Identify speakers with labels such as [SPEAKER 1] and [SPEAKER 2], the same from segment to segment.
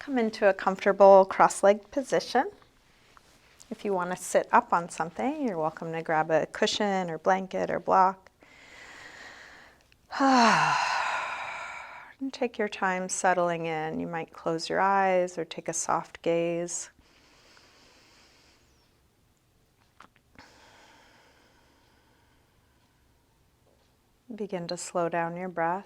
[SPEAKER 1] Come into a comfortable cross-legged position. If you want to sit up on something, you're welcome to grab a cushion or blanket or block. And take your time settling in. You might close your eyes or take a soft gaze. Begin to slow down your breath.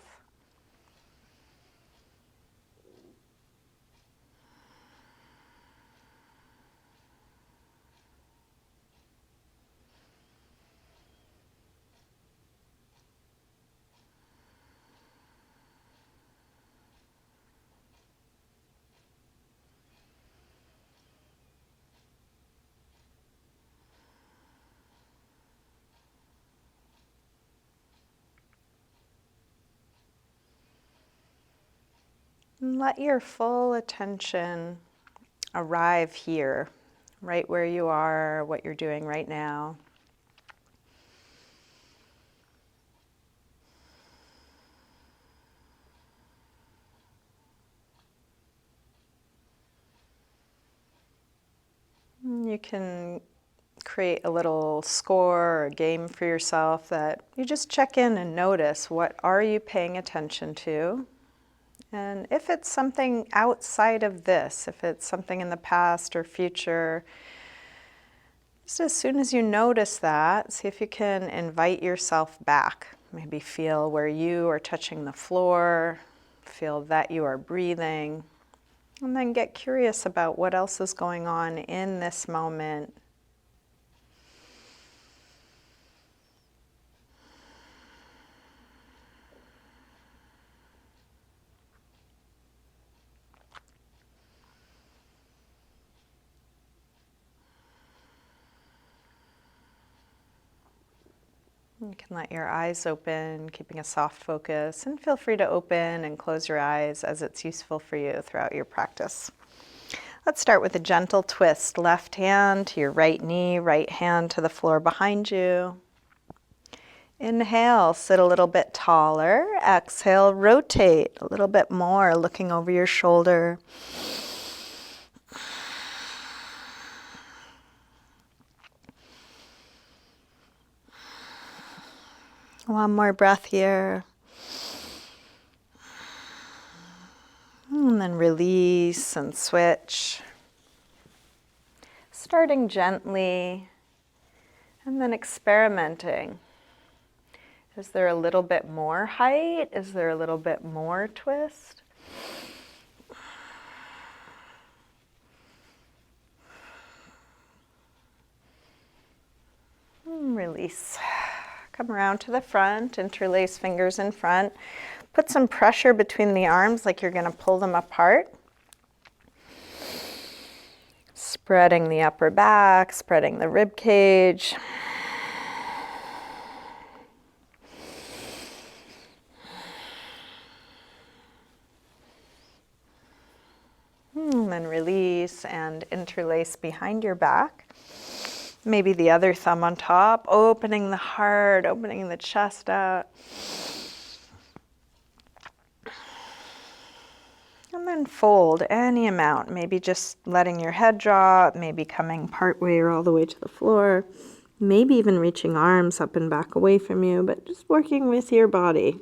[SPEAKER 1] And let your full attention arrive here, right where you are, what you're doing right now. You can create a little score or game for yourself that you just check in and notice, what are you paying attention to? And if it's something outside of this, if it's something in the past or future, just as soon as you notice that, see if you can invite yourself back. Maybe feel where you are touching the floor, feel that you are breathing, and then get curious about what else is going on in this moment. You can let your eyes open, keeping a soft focus, and feel free to open and close your eyes as it's useful for you throughout your practice. Let's start with a gentle twist. Left hand to your right knee, right hand to the floor behind you. Inhale, sit a little bit taller. Exhale, rotate a little bit more, looking over your shoulder. One more breath here. And then release and switch. Starting gently and then experimenting. Is there a little bit more height? Is there a little bit more twist? And release. Come around to the front, interlace fingers in front. Put some pressure between the arms like you're going to pull them apart. Spreading the upper back, spreading the rib cage. And then release and interlace behind your back. Maybe the other thumb on top, opening the heart, opening the chest out. And then fold any amount, maybe just letting your head drop, maybe coming part way or all the way to the floor, maybe even reaching arms up and back away from you, but just working with your body.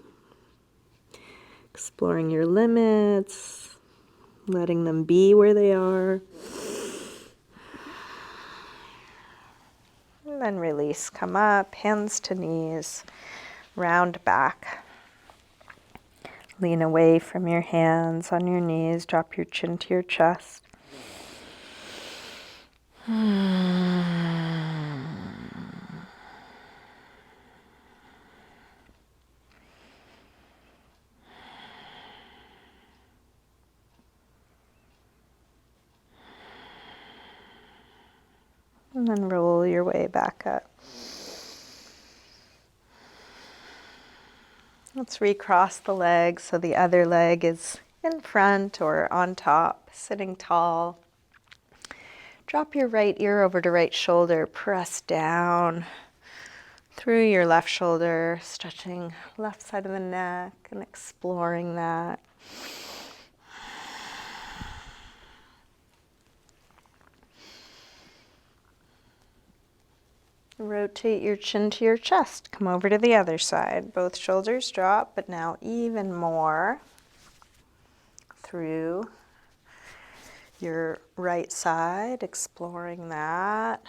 [SPEAKER 1] Exploring your limits, letting them be where they are. And then release, come up, hands to knees, round back. Lean away from your hands on your knees, drop your chin to your chest. And then roll your way back up. Let's recross the legs so the other leg is in front or on top, sitting tall. Drop your right ear over to right shoulder, press down through your left shoulder, stretching left side of the neck and exploring that. Rotate your chin to your chest. Come over to the other side. Both shoulders drop, but now even more through your right side, exploring that.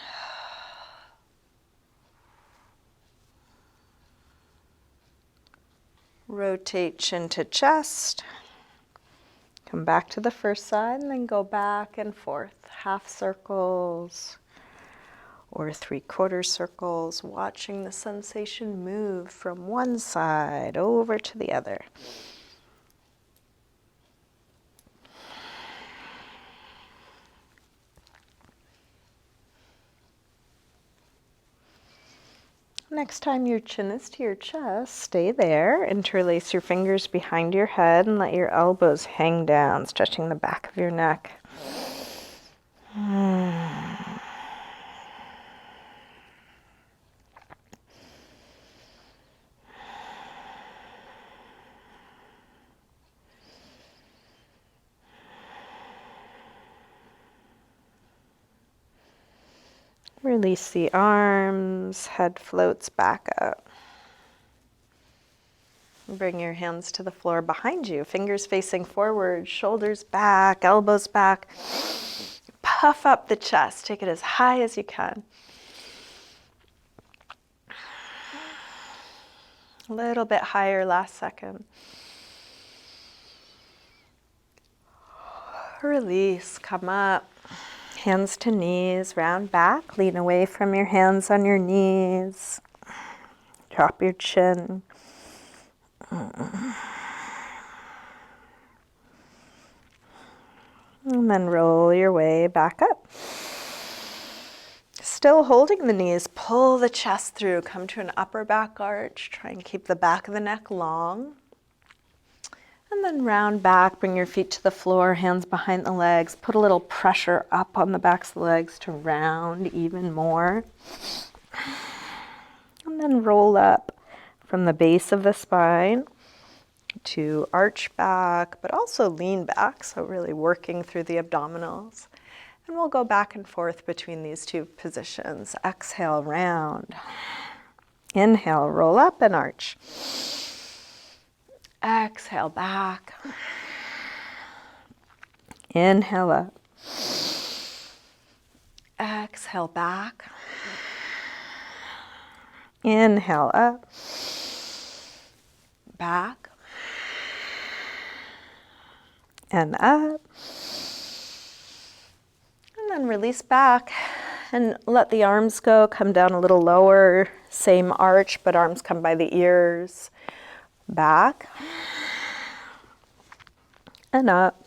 [SPEAKER 1] Rotate chin to chest. Come back to the first side and then go back and forth. Half circles or 3/4 circles, watching the sensation move from one side over to the other. Next time your chin is to your chest, stay there. Interlace your fingers behind your head and let your elbows hang down, stretching the back of your neck. Release the arms, head floats back up. Bring your hands to the floor behind you, fingers facing forward, shoulders back, elbows back. Puff up the chest, take it as high as you can. A little bit higher last second. Release, come up. Hands to knees, round back, lean away from your hands on your knees. Drop your chin. And then roll your way back up. Still holding the knees, pull the chest through, come to an upper back arch. Try and keep the back of the neck long. And then round back, bring your feet to the floor, hands behind the legs. Put a little pressure up on the backs of the legs to round even more. And then roll up from the base of the spine to arch back, but also lean back, so really working through the abdominals. And we'll go back and forth between these two positions. Exhale, round. Inhale, roll up and arch. Exhale, back. Inhale up. Exhale, back. Inhale up. Back. And up. And then release back and let the arms go. Come down a little lower. Same arch, but arms come by the ears. Back and up,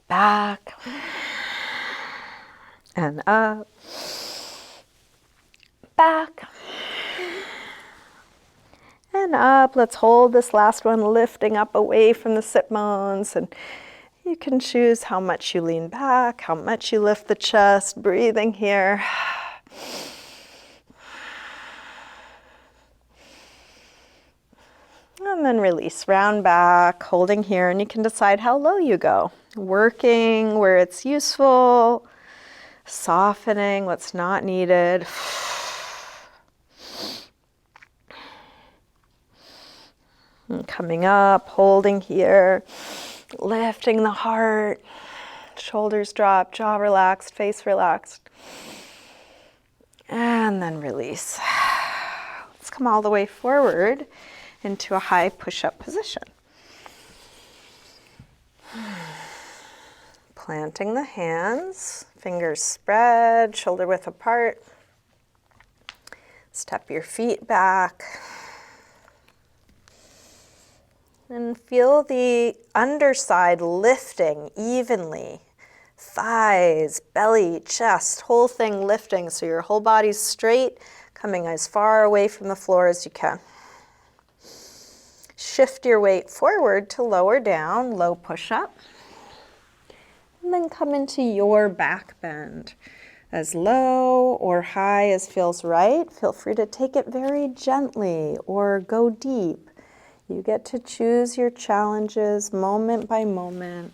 [SPEAKER 1] back and up, back and up. Let's hold this last one, lifting up away from the sit bones, and you can choose how much you lean back, how much you lift the chest, breathing here. And then release, round back, holding here, and you can decide how low you go. Working where it's useful, softening what's not needed. And coming up, holding here, lifting the heart, shoulders drop, jaw relaxed, face relaxed. And then release. Let's come all the way forward into a high push-up position. Planting the hands, fingers spread, shoulder width apart. Step your feet back. And feel the underside lifting evenly. Thighs, belly, chest, whole thing lifting so your whole body's straight, coming as far away from the floor as you can. Shift your weight forward to lower down, low push-up. And then come into your back bend. As low or high as feels right. Feel free to take it very gently or go deep. You get to choose your challenges moment by moment.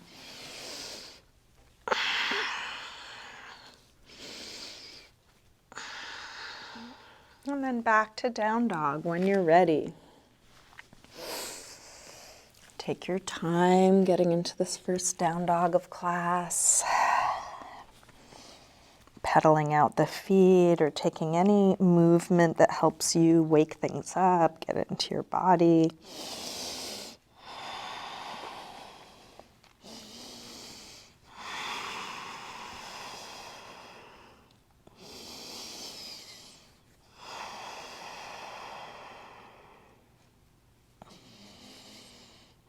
[SPEAKER 1] And then back to down dog when you're ready. Take your time getting into this first down dog of class. Pedaling out the feet or taking any movement that helps you wake things up, get it into your body.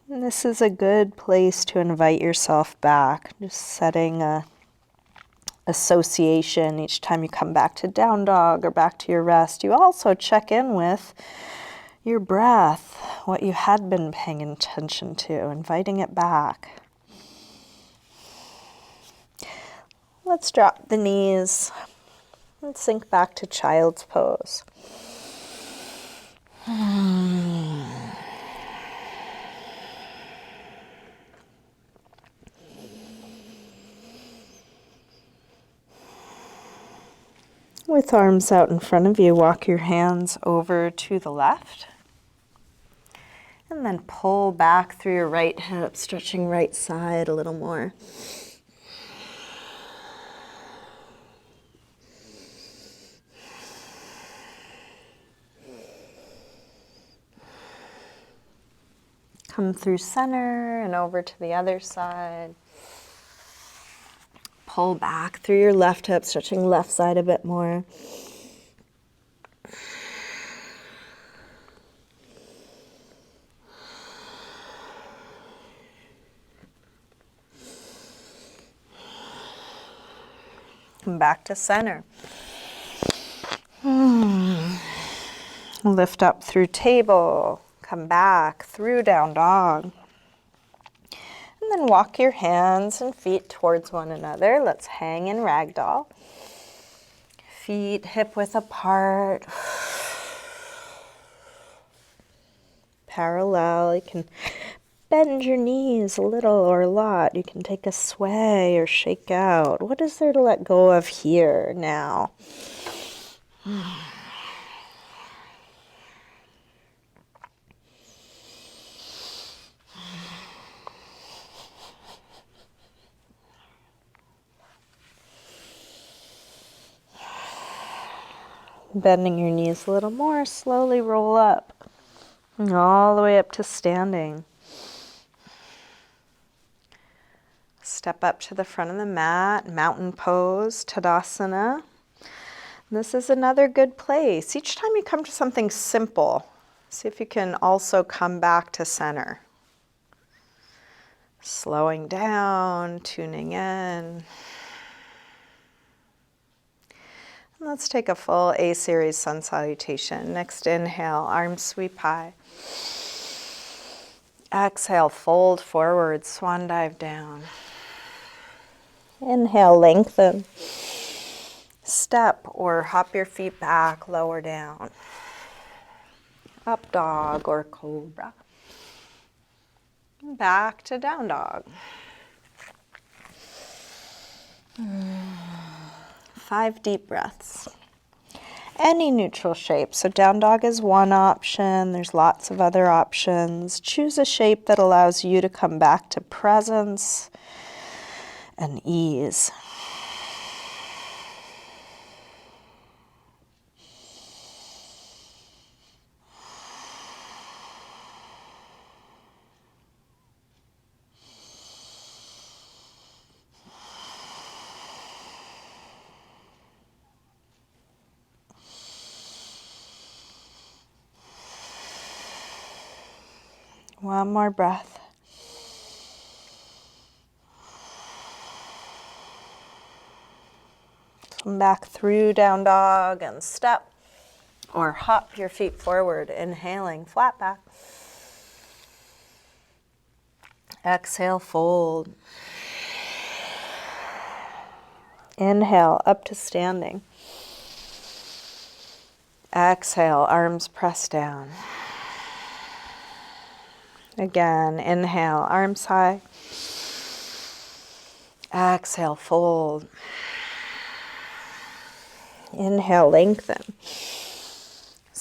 [SPEAKER 1] And this is a good place to invite yourself back, just setting a association each time you come back to down dog or back to your rest. You also check in with your breath, what you had been paying attention to, inviting it back. Let's drop the knees and sink back to child's pose. With arms out in front of you, walk your hands over to the left. And then pull back through your right hip, stretching right side a little more. Come through center and over to the other side. Pull back through your left hip, stretching left side a bit more. Come back to center. Lift up through table. Come back through down dog. And then walk your hands and feet towards one another. Let's hang in ragdoll. Feet hip width apart. Parallel. You can bend your knees a little or a lot. You can take a sway or shake out. What is there to let go of here now? Bending your knees a little more, slowly roll up. All the way up to standing. Step up to the front of the mat, mountain pose, Tadasana. This is another good place. Each time you come to something simple, see if you can also come back to center. Slowing down, tuning in. Let's take a full A-series sun salutation. Next inhale, arms sweep high. Exhale, fold forward, swan dive down. Inhale, lengthen. Step or hop your feet back, lower down. Up dog or cobra. Back to down dog. 5 deep breaths. Any neutral shape. So down dog is one option. There's lots of other options. Choose a shape that allows you to come back to presence and ease. One more breath. Come back through down dog and step or hop your feet forward, inhaling, flat back. Exhale, fold. Inhale, up to standing. Exhale, arms press down. Again, inhale, arms high. Exhale, fold. Inhale, lengthen.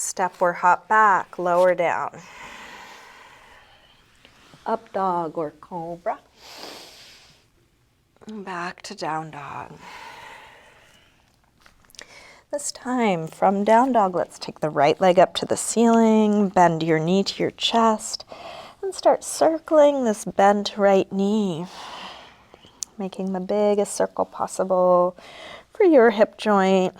[SPEAKER 1] Step or hop back, lower down. Up dog or cobra. And back to down dog. This time, from down dog, let's take the right leg up to the ceiling, bend your knee to your chest, and start circling this bent right knee, making the biggest circle possible for your hip joint.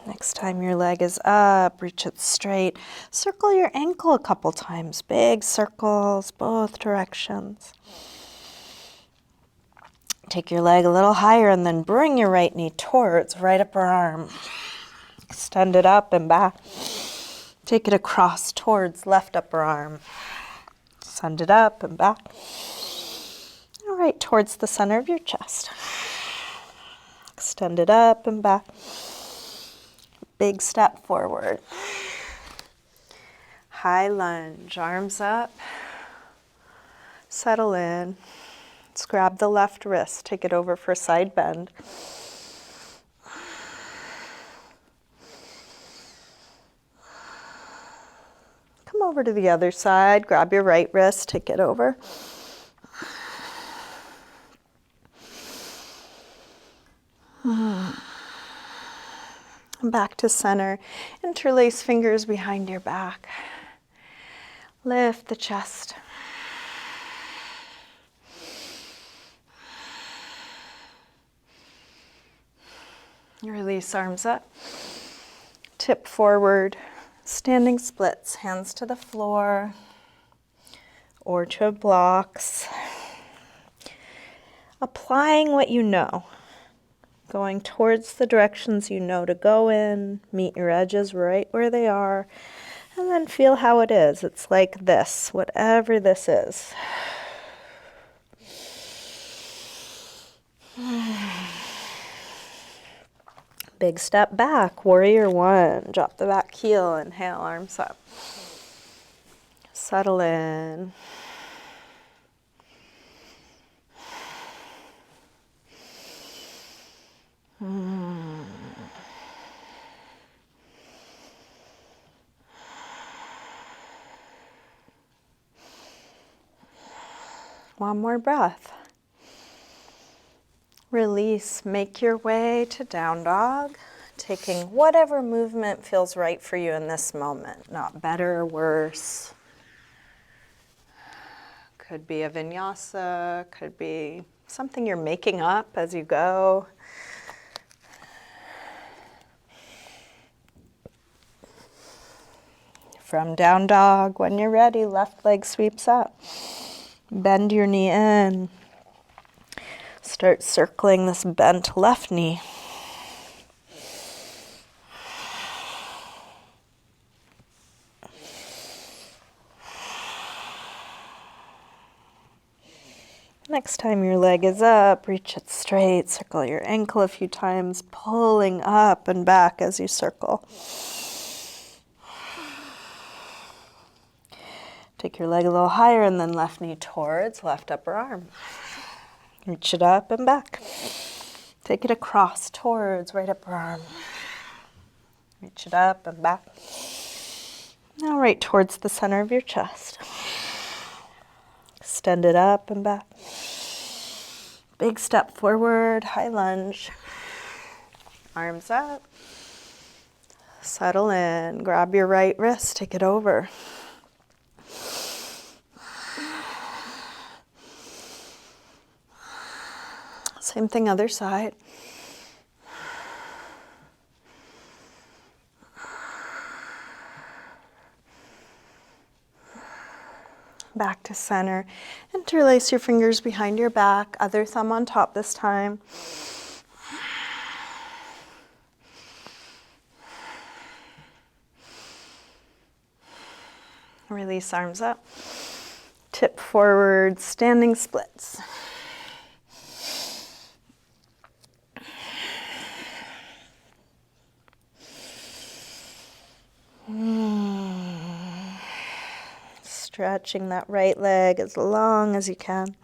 [SPEAKER 1] Next time your leg is up, reach it straight. Circle your ankle a couple times. Big circles, both directions. Take your leg a little higher and then bring your right knee towards right upper arm. Extend it up and back. Take it across towards left upper arm. Send it up and back. All right, towards the center of your chest. Extend it up and back. Big step forward. High lunge, arms up. Settle in. Let's grab the left wrist, take it over for a side bend. Come over to the other side, grab your right wrist, take it over. Back to center. Interlace fingers behind your back. Lift the chest. Release arms up. Tip forward. Standing splits. Hands to the floor or to blocks. Applying what you know. Going towards the directions you know to go in, meet your edges right where they are, and then feel how it is. It's like this, whatever this is. Big step back, warrior one. Drop the back heel, inhale, arms up. Settle in. One more breath. Release, make your way to down dog, taking whatever movement feels right for you in this moment, not better or worse. Could be a vinyasa, could be something you're making up as you go. From down dog, when you're ready, left leg sweeps up. Bend your knee in. Start circling this bent left knee. Next time your leg is up, reach it straight. Circle your ankle a few times, pulling up and back as you circle. Take your leg a little higher and then left knee towards left upper arm. Reach it up and back. Take it across towards right upper arm. Reach it up and back. Now right towards the center of your chest. Extend it up and back. Big step forward, high lunge. Arms up. Settle in. Grab your right wrist, take it over. Same thing, other side. Back to center. Interlace your fingers behind your back, other thumb on top this time. Release arms up. Tip forward, standing splits. Stretching that right leg as long as you can.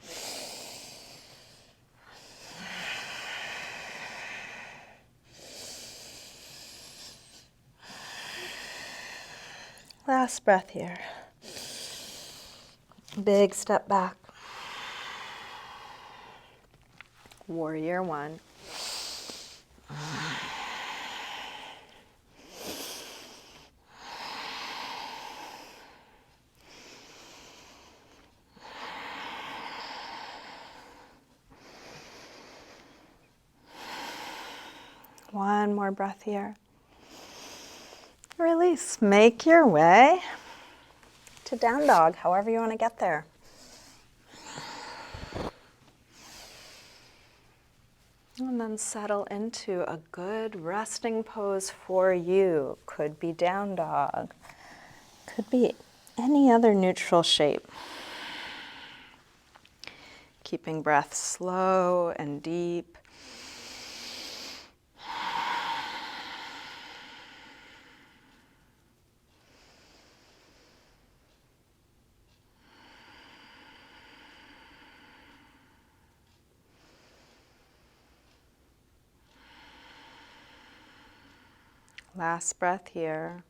[SPEAKER 1] Last breath here. Big step back. Warrior one. One more breath here. Release. Make your way to down dog, however you want to get there. And then settle into a good resting pose for you. Could be down dog. Could be any other neutral shape. Keeping breath slow and deep. Last breath here.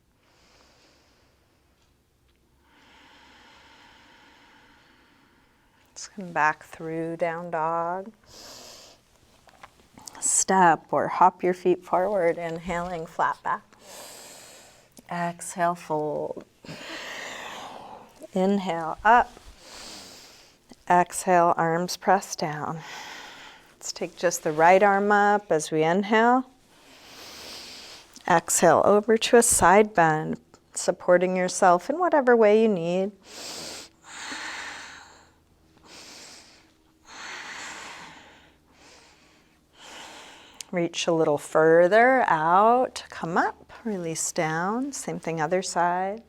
[SPEAKER 1] Let's come back through down dog. Step or hop your feet forward, inhaling flat back. Exhale, fold. Inhale, up. Exhale, arms press down. Let's take just the right arm up as we inhale. Exhale over to a side bend, supporting yourself in whatever way you need. Reach a little further out, come up, release down. Same thing, other side.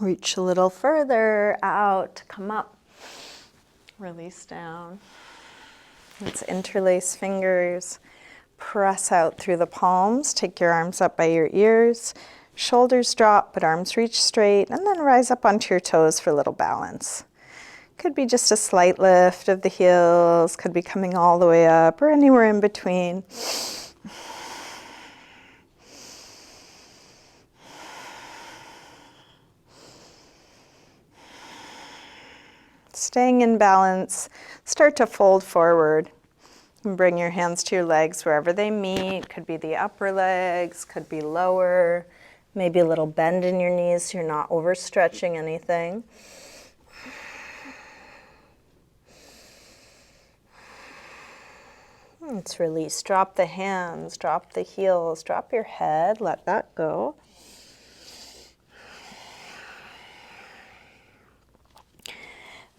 [SPEAKER 1] Reach a little further out, come up, release down. Let's interlace fingers, press out through the palms, take your arms up by your ears, shoulders drop, but arms reach straight, and then rise up onto your toes for a little balance. Could be just a slight lift of the heels, could be coming all the way up, or anywhere in between. Staying in balance, start to fold forward. And bring your hands to your legs wherever they meet. Could be the upper legs, could be lower. Maybe a little bend in your knees so you're not overstretching anything. Let's release. Drop the hands, drop the heels, drop your head, let that go.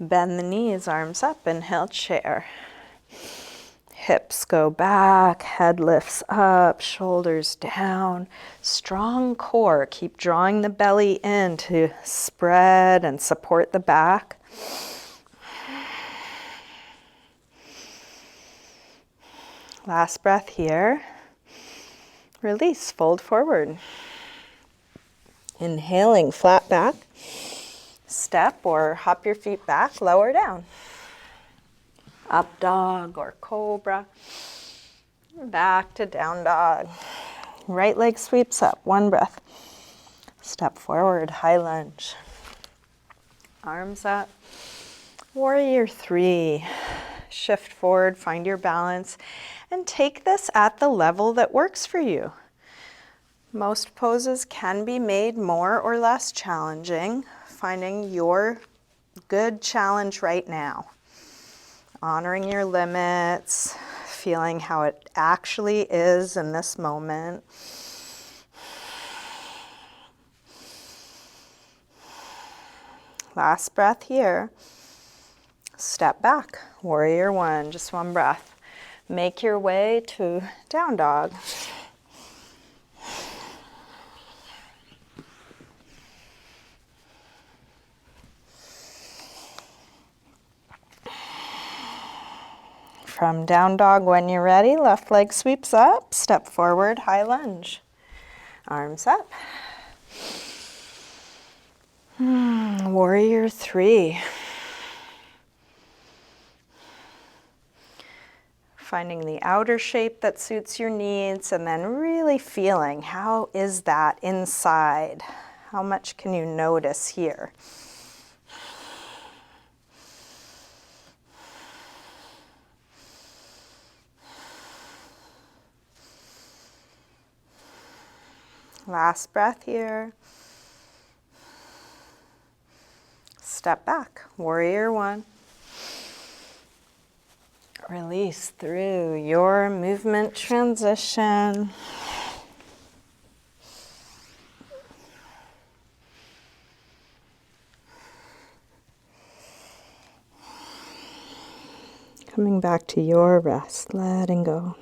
[SPEAKER 1] Bend the knees, arms up, inhale, chair. Hips go back, head lifts up, shoulders down. Strong core. Keep drawing the belly in to spread and support the back. Last breath here. Release, fold forward. Inhaling, flat back. Step or hop your feet back, lower down. Up dog or cobra. Back to down dog. Right leg sweeps up, one breath. Step forward, high lunge. Arms up. Warrior three. Shift forward, find your balance, and take this at the level that works for you. Most poses can be made more or less challenging, finding your good challenge right now. Honoring your limits, feeling how it actually is in this moment. Last breath here. Step back, warrior one, just one breath. Make your way to down dog. From down dog, when you're ready, left leg sweeps up, step forward, high lunge. Arms up. Warrior 3. Finding the outer shape that suits your needs and then really feeling, how is that inside? How much can you notice here? Last breath here. Step back, warrior 1. Release through your movement transition. Coming back to your rest, letting go.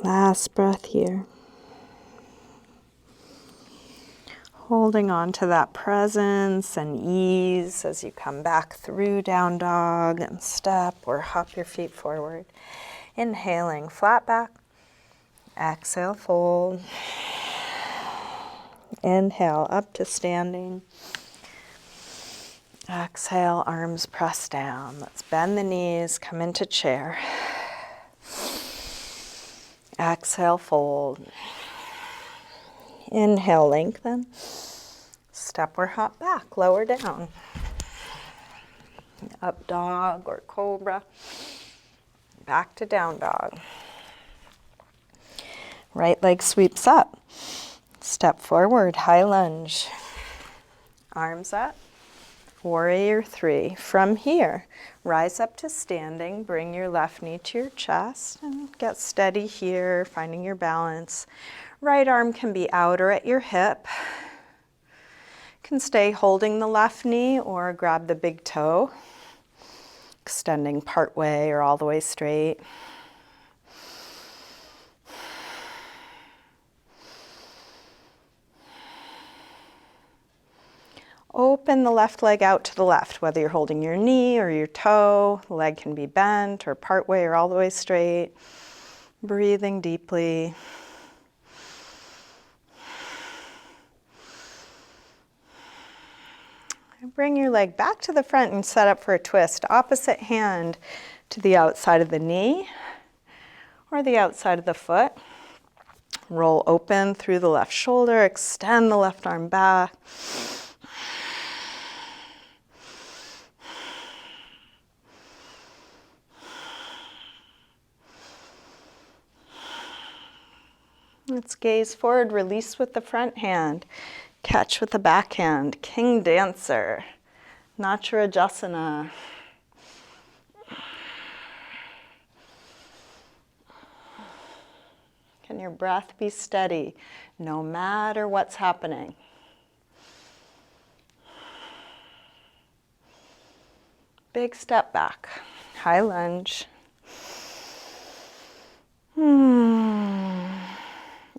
[SPEAKER 1] Last breath here. Holding on to that presence and ease as you come back through down dog and step or hop your feet forward. Inhaling, flat back. Exhale, fold. Inhale, up to standing. Exhale, arms press down. Let's bend the knees, come into chair. Exhale, fold. Inhale, lengthen. Step or hop back, lower down. Up dog or cobra. Back to down dog. Right leg sweeps up. Step forward, high lunge. Arms up. Warrior 3. From here, rise up to standing. Bring your left knee to your chest and get steady here, finding your balance. Right arm can be out or at your hip. Can stay holding the left knee or grab the big toe, extending part way or all the way straight. Open the left leg out to the left, whether you're holding your knee or your toe. The leg can be bent or part way or all the way straight. Breathing deeply. Bring your leg back to the front and set up for a twist. Opposite hand to the outside of the knee or the outside of the foot. Roll open through the left shoulder. Extend the left arm back. Let's gaze forward, release with the front hand, catch with the back hand, King Dancer, Natrajasana. Can your breath be steady no matter what's happening? Big step back, high lunge.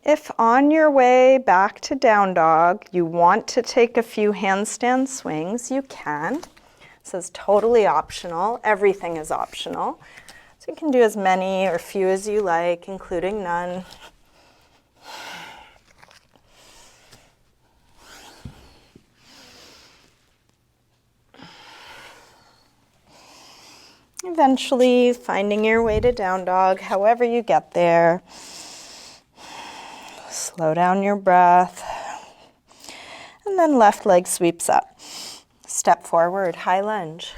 [SPEAKER 1] If on your way back to down dog, you want to take a few handstand swings, you can. This is totally optional. Everything is optional. So you can do as many or few as you like, including none. Eventually finding your way to down dog, however you get there. Slow down your breath. And then left leg sweeps up. Step forward, high lunge.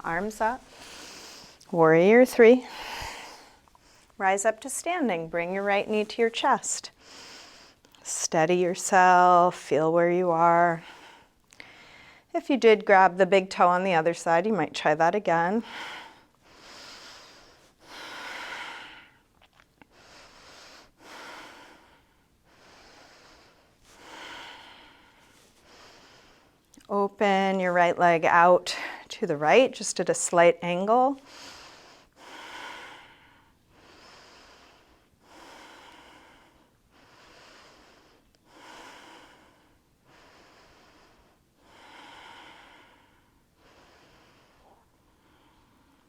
[SPEAKER 1] Arms up. Warrior 3. Rise up to standing. Bring your right knee to your chest. Steady yourself. Feel where you are. If you did grab the big toe on the other side, you might try that again. Open your right leg out to the right, just at a slight angle.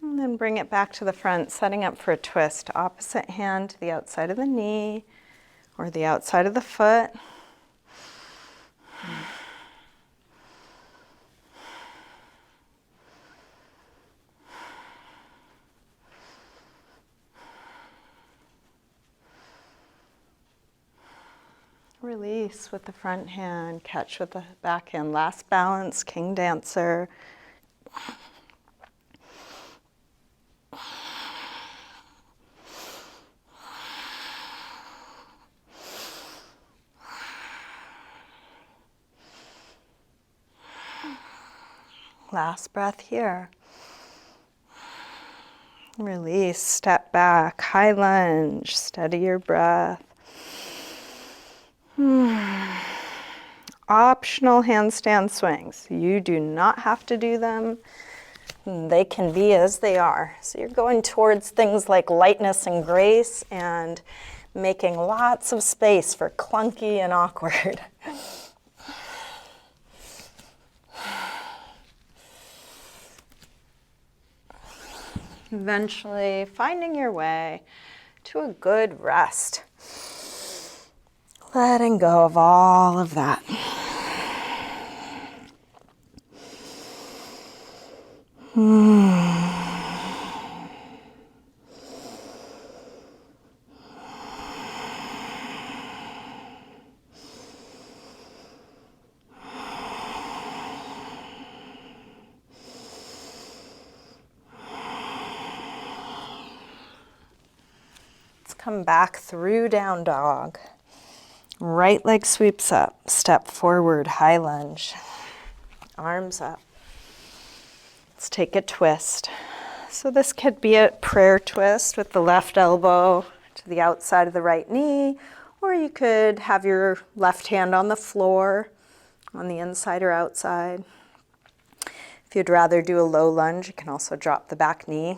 [SPEAKER 1] And then bring it back to the front, setting up for a twist. Opposite hand to the outside of the knee or the outside of the foot. Release with the front hand, catch with the back hand. Last balance, King Dancer. Last breath here. Release, step back, high lunge, steady your breath. Optional handstand swings. You do not have to do them. They can be as they are. So you're going towards things like lightness and grace and making lots of space for clunky and awkward. Eventually finding your way to a good rest. Letting go of all of that. Let's come back through down dog. Right leg sweeps up, step forward, high lunge, arms up. Let's take a twist. So this could be a prayer twist with the left elbow to the outside of the right knee, or you could have your left hand on the floor, on the inside or outside. If you'd rather do a low lunge, you can also drop the back knee.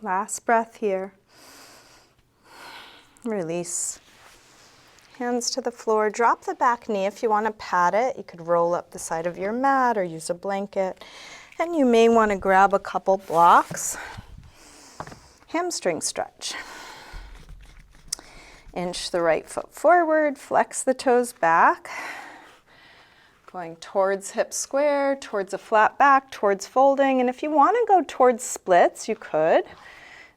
[SPEAKER 1] Last breath here. Release. Hands to the floor. Drop the back knee. If you want to pat it, you could roll up the side of your mat or use a blanket. And you may want to grab a couple blocks. Hamstring stretch. Inch the right foot forward, flex the toes back. Going towards hip square, towards a flat back, towards folding. And if you want to go towards splits, you could.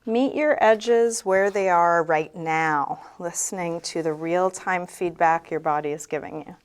[SPEAKER 1] Meet your edges where they are right now, listening to the real-time feedback your body is giving you.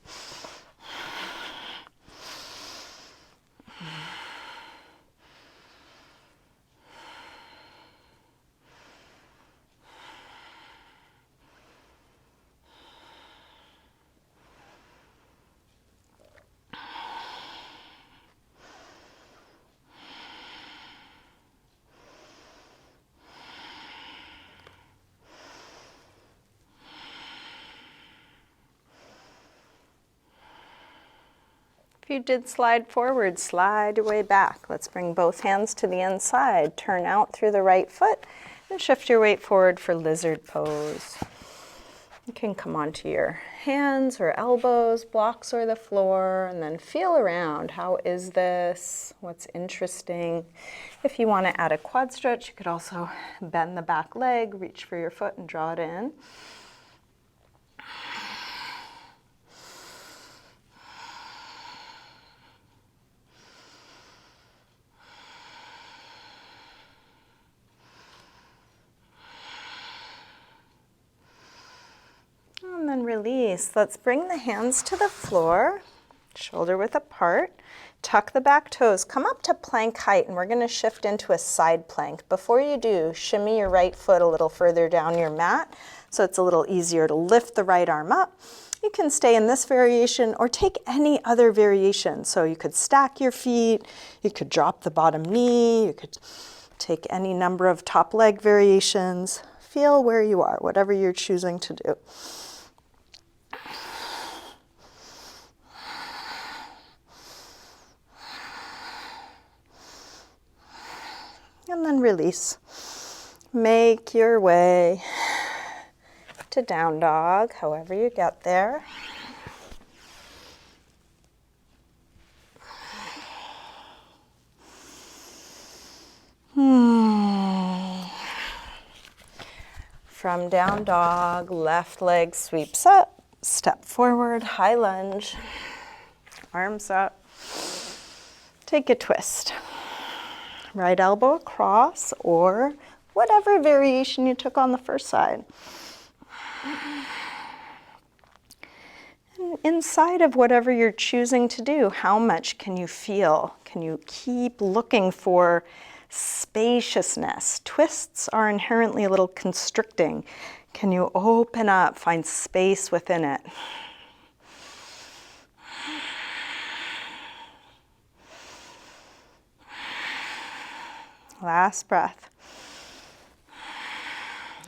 [SPEAKER 1] If you did slide forward, slide your way back. Let's bring both hands to the inside. Turn out through the right foot and shift your weight forward for lizard pose. You can come onto your hands or elbows, blocks or the floor, and then feel around. How is this? What's interesting? If you want to add a quad stretch, you could also bend the back leg, reach for your foot and draw it in. And then release. Let's bring the hands to the floor, shoulder width apart. Tuck the back toes. Come up to plank height, and we're going to shift into a side plank. Before you do, shimmy your right foot a little further down your mat so it's a little easier to lift the right arm up. You can stay in this variation or take any other variation. So you could stack your feet, you could drop the bottom knee, you could Take any number of top leg variations. Feel where you are, whatever you're choosing to do. And then release. Make your way to down dog, however you get there. From down dog, left leg sweeps up, step forward, high lunge, arms up. Take a twist. Right elbow across, or whatever variation you took on the first side. And inside of whatever you're choosing to do, how much can you feel? Can you keep looking for spaciousness? Twists are inherently a little constricting. Can you open up, find space within it? Last breath.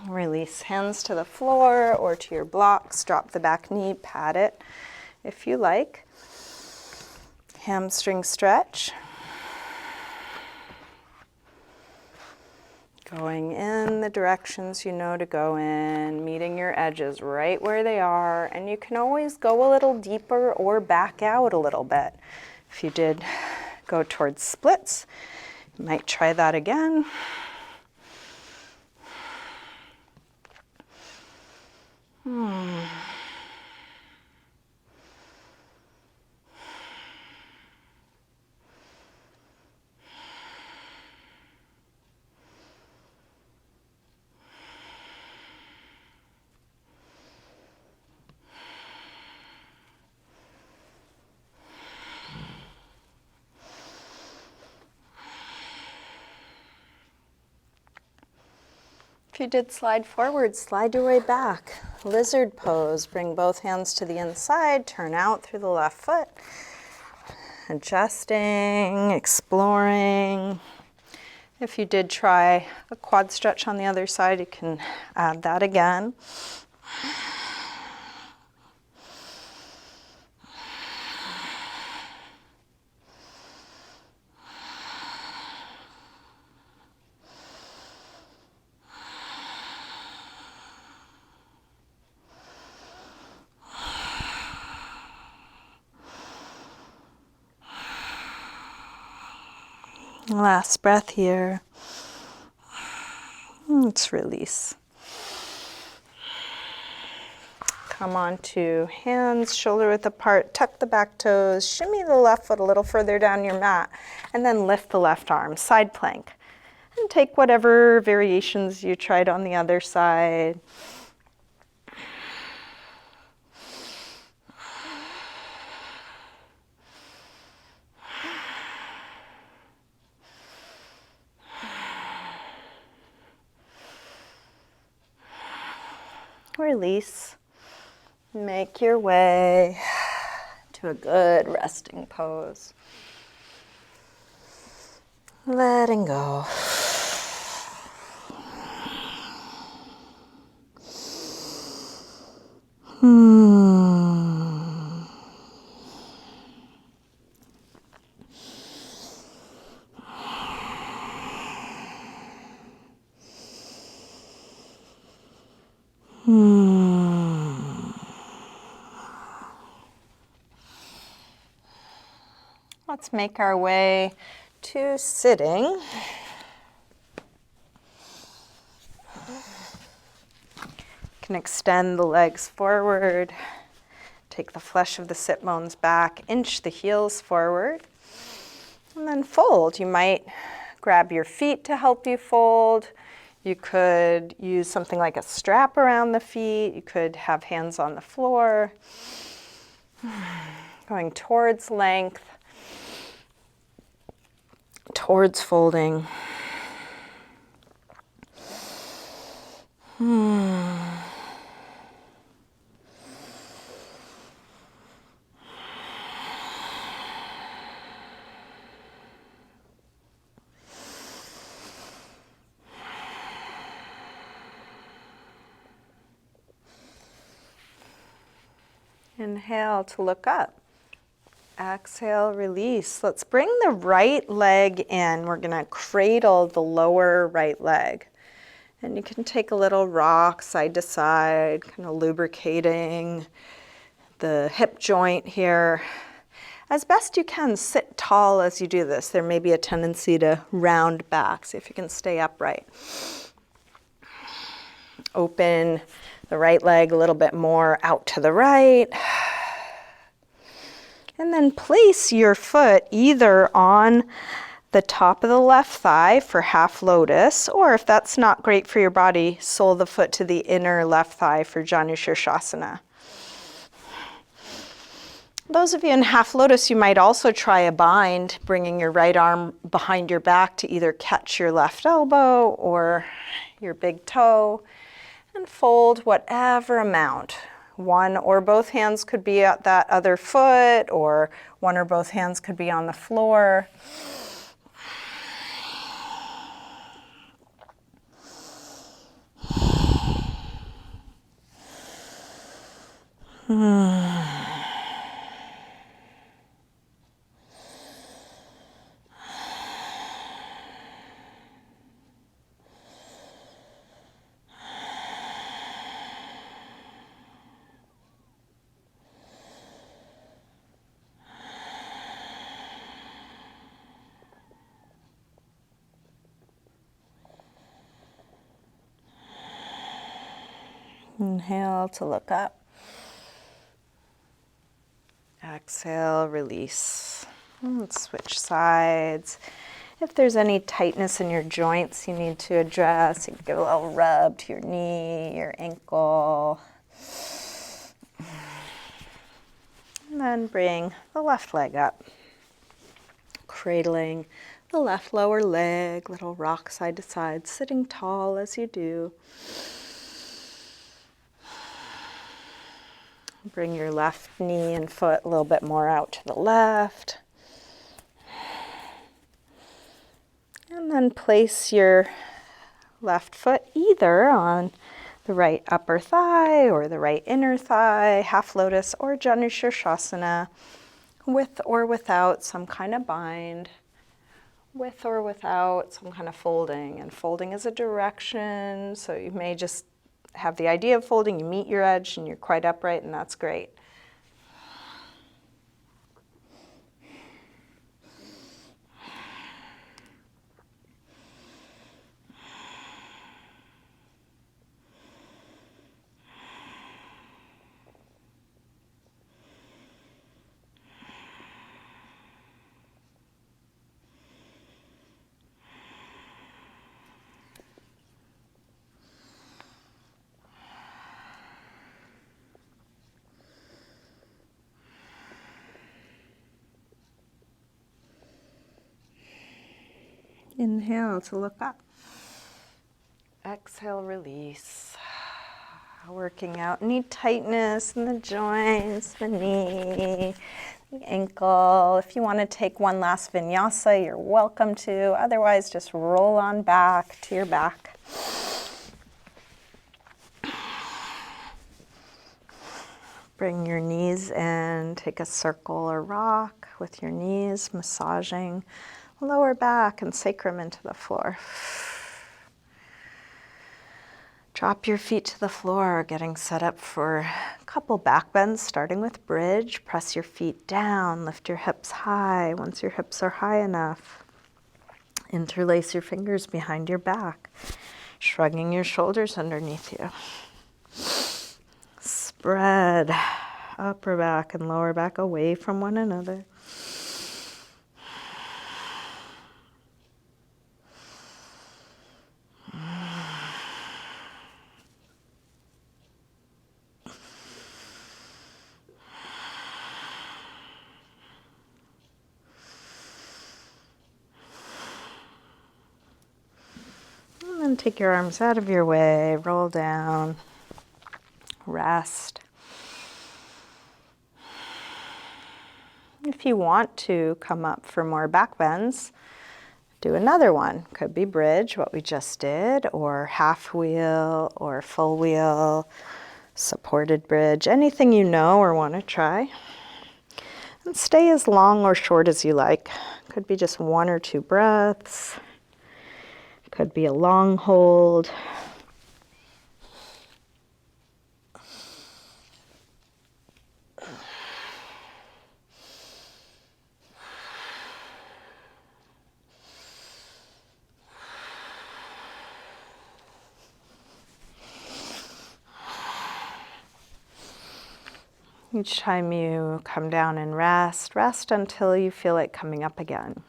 [SPEAKER 1] Release, hands to the floor or to your blocks. Drop the back knee, pat it if you like. Hamstring stretch. Going in the directions you know to go in, meeting your edges right where they are, and you can always go a little deeper or back out a little bit. If you did go towards splits, you might try that again. If you did slide forward, slide your way back. Lizard pose, bring both hands to the inside, turn out through the left foot. Adjusting, exploring. If you did try a quad stretch on the other side, you can add that again. Last breath here. Let's release. Come on to hands, shoulder width apart, tuck the back toes, shimmy the left foot a little further down your mat, and then lift the left arm, side plank. And take whatever variations you tried on the other side. Release. Make your way to a good resting pose. Letting go. Let's make our way to sitting. You can extend the legs forward, take the flesh of the sit bones back, inch the heels forward, and then fold. You might grab your feet to help you fold. You could use something like a strap around the feet. You could have hands on the floor. Going towards length, towards folding. Inhale to look up. Exhale, release. Let's bring the right leg in. We're going to cradle the lower right leg. And you can take a little rock side to side, kind of lubricating the hip joint here. As best you can, sit tall as you do this. There may be a tendency to round back. See if you can stay upright. Open the right leg a little bit more out to the right. And then place your foot either on the top of the left thigh for half lotus, or if that's not great for your body, sole the foot to the inner left thigh for Janu Sirsasana. Those of you in half lotus, you might also try a bind, bringing your right arm behind your back to either catch your left elbow or your big toe, and fold whatever amount. One or both hands could be at that other foot, or one or both hands could be on the floor. Inhale to look up. Exhale, release. Let's switch sides. If there's any tightness in your joints you need to address, you can give a little rub to your knee, your ankle. And then bring the left leg up. Cradling the left lower leg, little rock side to side, sitting tall as you do. Bring your left knee and foot a little bit more out to the left. And then place your left foot either on the right upper thigh or the right inner thigh, half lotus or Janu Sirsasana, with or without some kind of bind, with or without some kind of folding. And folding is a direction, so you may just have the idea of folding, you meet your edge and you're quite upright, and that's great. Inhale to look up. Exhale, release. Working out any tightness in the joints, the knee, the ankle. If you want to take one last vinyasa, you're welcome to. Otherwise, just roll on back to your back. Bring your knees in, take a circle or rock with your knees, massaging lower back and sacrum into the floor. Drop your feet to the floor, getting set up for a couple back bends, starting with bridge. Press your feet down, lift your hips high. Once your hips are high enough, interlace your fingers behind your back, shrugging your shoulders underneath you. Spread upper back and lower back away from one another. And then take your arms out of your way, roll down, rest. If you want to come up for more back bends, do another one. Could be bridge, what we just did, or half wheel, or full wheel. supported bridge, anything you know or want to try. And stay as long or short as you like. Could be just 1 or 2 breaths. Could be a long hold. Each time you come down and rest, rest until you feel like coming up again.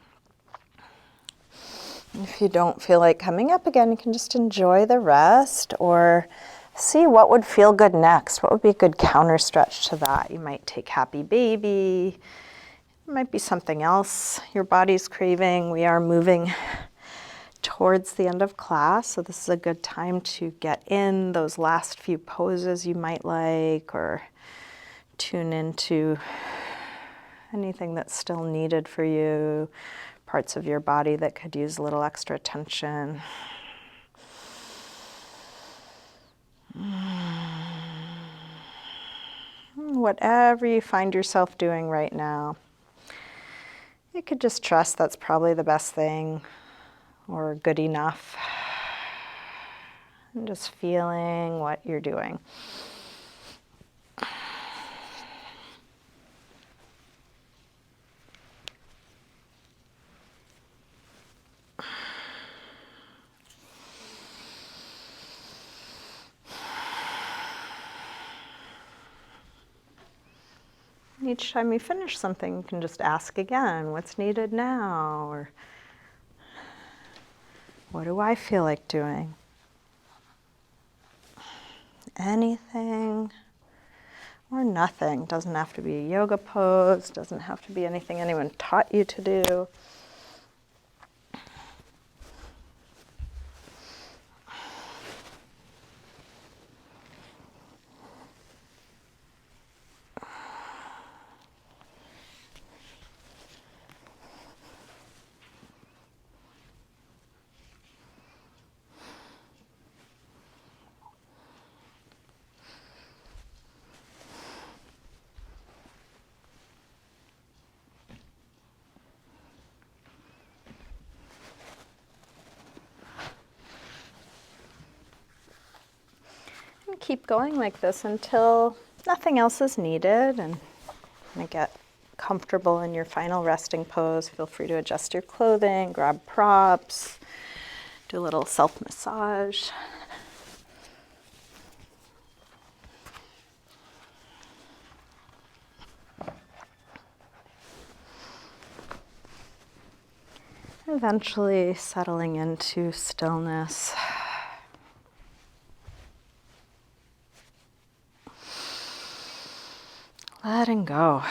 [SPEAKER 1] If you don't feel like coming up again, you can just enjoy the rest or see what would feel good next. What would be a good counter stretch to that? You might take happy baby. It might be something else your body's craving. We are moving towards the end of class, so this is a good time to get in those last few poses you might like, or tune into anything that's still needed for you, parts of your body that could use a little extra attention. Whatever you find yourself doing right now, you could just trust that's probably the best thing or good enough. And just feeling what you're doing. Each time you finish something, you can just ask again, what's needed now? Or what do I feel like doing? Anything or nothing. Doesn't have to be a yoga pose, doesn't have to be anything anyone taught you to do. And keep going like this until nothing else is needed, and get comfortable in your final resting pose. Feel free to adjust your clothing, grab props, do a little self-massage. Eventually settling into stillness. Letting go.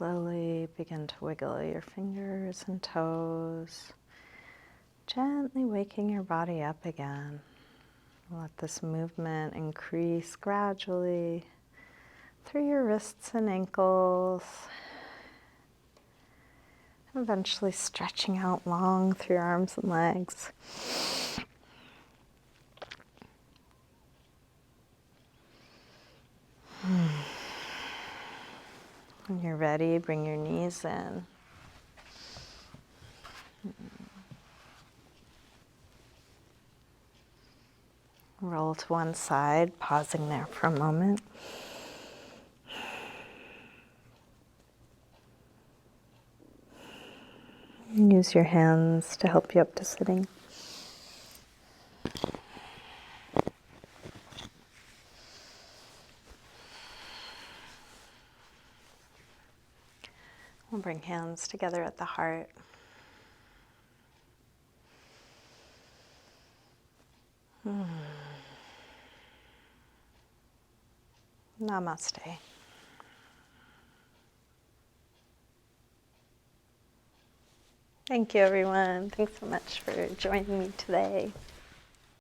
[SPEAKER 1] slowly begin to wiggle your fingers and toes, gently waking your body up again. Let this movement increase gradually through your wrists and ankles, eventually stretching out long through your arms and legs. When you're ready, bring your knees in. Roll to one side, pausing there for a moment. Use your hands to help you up to sitting. We'll bring hands together at the heart. Namaste. Thank you, everyone. Thanks so much for joining me today.